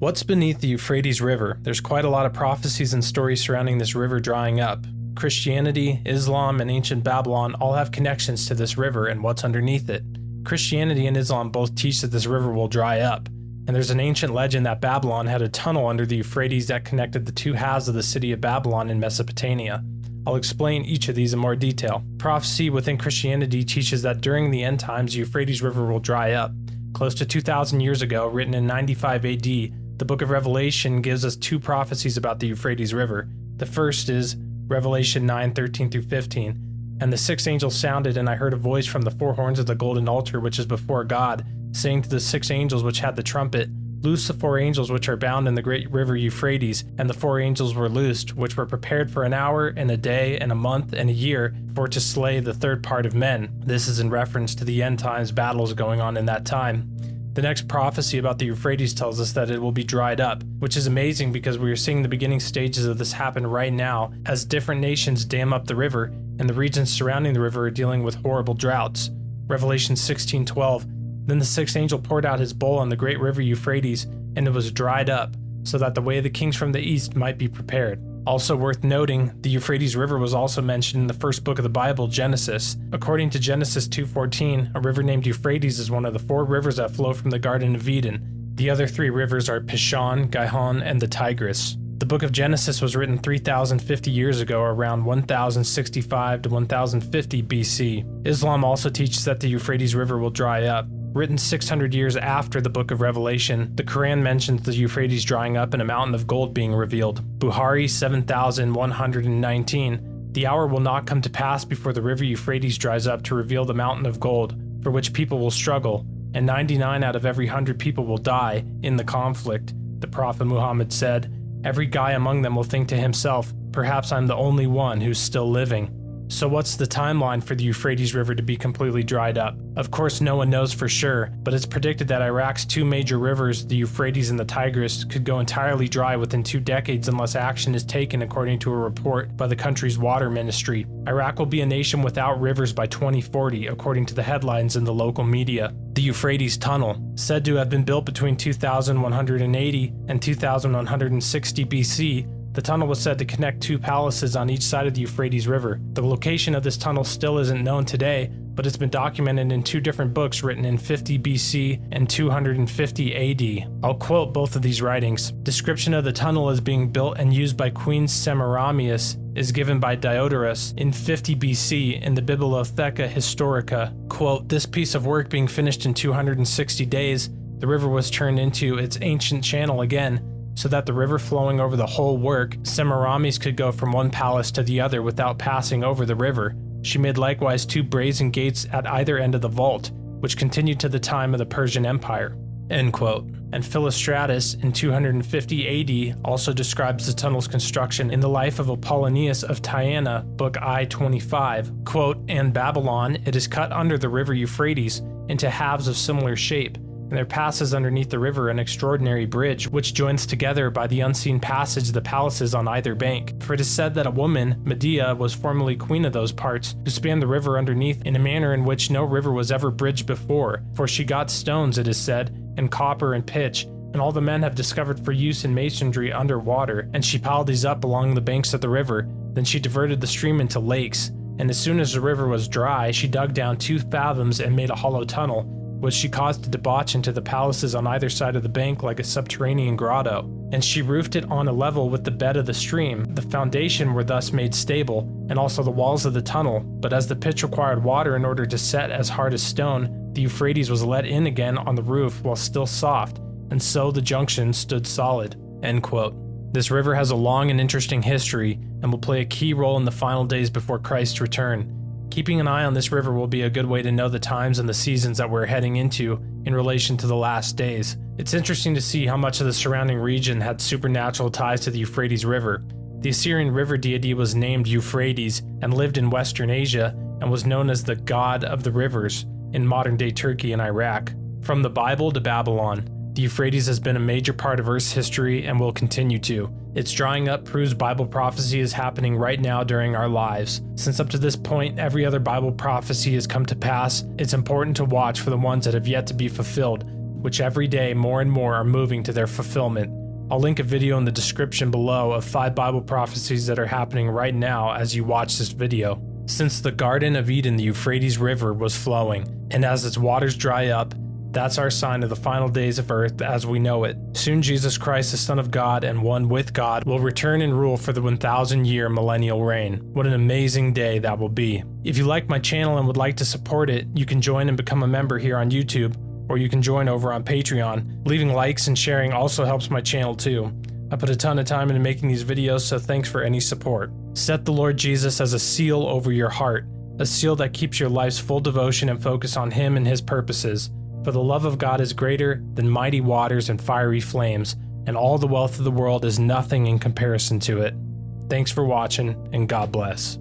What's beneath the Euphrates River? There's quite a lot of prophecies and stories surrounding this river drying up. Christianity, Islam, and ancient Babylon all have connections to this river and what's underneath it. Christianity and Islam both teach that this river will dry up, and there's an ancient legend that Babylon had a tunnel under the Euphrates that connected the two halves of the city of Babylon in Mesopotamia. I'll explain each of these in more detail. Prophecy within Christianity teaches that during the end times, the Euphrates River will dry up. Close to 2,000 years ago, written in 95 AD, the book of Revelation gives us two prophecies about the Euphrates River. The first is Revelation 9:13-15. And the sixth angel sounded, and I heard a voice from the four horns of the golden altar which is before God, saying to the six angels which had the trumpet, Loose the four angels which are bound in the great river Euphrates. And the four angels were loosed, which were prepared for an hour, and a day, and a month, and a year, for to slay the third part of men. This is in reference to the end times battles going on in that time. The next prophecy about the Euphrates tells us that it will be dried up, which is amazing because we are seeing the beginning stages of this happen right now as different nations dam up the river, and the regions surrounding the river are dealing with horrible droughts. Revelation 16:12. Then the sixth angel poured out his bowl on the great river Euphrates, and it was dried up, so that the way of the kings from the east might be prepared. Also worth noting, the Euphrates River was also mentioned in the first book of the Bible, Genesis. According to Genesis 2:14, a river named Euphrates is one of the four rivers that flow from the Garden of Eden. The other three rivers are Pishon, Gihon, and the Tigris. The book of Genesis was written 3,050 years ago, around 1065 to 1050 BC. Islam also teaches that the Euphrates River will dry up. Written 600 years after the book of Revelation, the Quran mentions the Euphrates drying up and a mountain of gold being revealed. Bukhari 7119. The hour will not come to pass before the river Euphrates dries up to reveal the mountain of gold, for which people will struggle, and 99 out of every 100 people will die in the conflict. The Prophet Muhammad said, Every guy among them will think to himself, perhaps I'm the only one who's still living. So what's the timeline for the Euphrates River to be completely dried up? Of course, no one knows for sure, but it's predicted that Iraq's two major rivers, the Euphrates and the Tigris, could go entirely dry within 2 decades unless action is taken, according to a report by the country's water ministry. Iraq will be a nation without rivers by 2040, according to the headlines in the local media. The Euphrates Tunnel, said to have been built between 2180 and 2160 BC, the tunnel was said to connect two palaces on each side of the Euphrates River. The location of this tunnel still isn't known today, but it's been documented in 2 different books written in 50 BC and 250 AD. I'll quote both of these writings. Description of the tunnel as being built and used by Queen Semiramis is given by Diodorus in 50 BC in the Bibliotheca Historica. Quote, This piece of work being finished in 260 days, the river was turned into its ancient channel again, so that the river flowing over the whole work, Semiramis could go from one palace to the other without passing over the river. She made likewise 2 brazen gates at either end of the vault, which continued to the time of the Persian Empire. End quote. And Philostratus in 250 AD also describes the tunnel's construction in the life of Apollonius of Tyana, book I-25. Quote, And Babylon, it is cut under the river Euphrates into halves of similar shape, and there passes underneath the river an extraordinary bridge, which joins together by the unseen passage the palaces on either bank. For it is said that a woman, Medea, was formerly queen of those parts, who spanned the river underneath in a manner in which no river was ever bridged before. For she got stones, it is said, and copper and pitch, and all the men have discovered for use in masonry underwater, and she piled these up along the banks of the river. Then she diverted the stream into lakes, and as soon as the river was dry, she dug down 2 fathoms and made a hollow tunnel, which she caused to debauch into the palaces on either side of the bank like a subterranean grotto. And she roofed it on a level with the bed of the stream. The foundation were thus made stable, and also the walls of the tunnel. But as the pitch required water in order to set as hard as stone, the Euphrates was let in again on the roof while still soft, and so the junction stood solid. End quote. This river has a long and interesting history, and will play a key role in the final days before Christ's return. Keeping an eye on this river will be a good way to know the times and the seasons that we're heading into in relation to the last days. It's interesting to see how much of the surrounding region had supernatural ties to the Euphrates River. The Assyrian river deity was named Euphrates and lived in Western Asia and was known as the god of the rivers in modern-day Turkey and Iraq. From the Bible to Babylon, the Euphrates has been a major part of Earth's history and will continue to. Its drying up proves Bible prophecy is happening right now during our lives. Since up to this point, every other Bible prophecy has come to pass, it's important to watch for the ones that have yet to be fulfilled. which every day more and more are moving to their fulfillment. I'll link a video in the description below of 5 Bible prophecies that are happening right now as you watch this video. Since the Garden of Eden, the Euphrates River was flowing, and as its waters dry up, that's our sign of the final days of earth as we know it. Soon Jesus Christ, the Son of God and one with God, will return and rule for the 1,000-year millennial reign. What an amazing day that will be. If you like my channel and would like to support it, you can join and become a member here on YouTube, or you can join over on Patreon. Leaving likes and sharing also helps my channel too. I put a ton of time into making these videos, so thanks for any support. Set the Lord Jesus as a seal over your heart, a seal that keeps your life's full devotion and focus on Him and His purposes. For the love of God is greater than mighty waters and fiery flames, and all the wealth of the world is nothing in comparison to it. Thanks for watching, and God bless.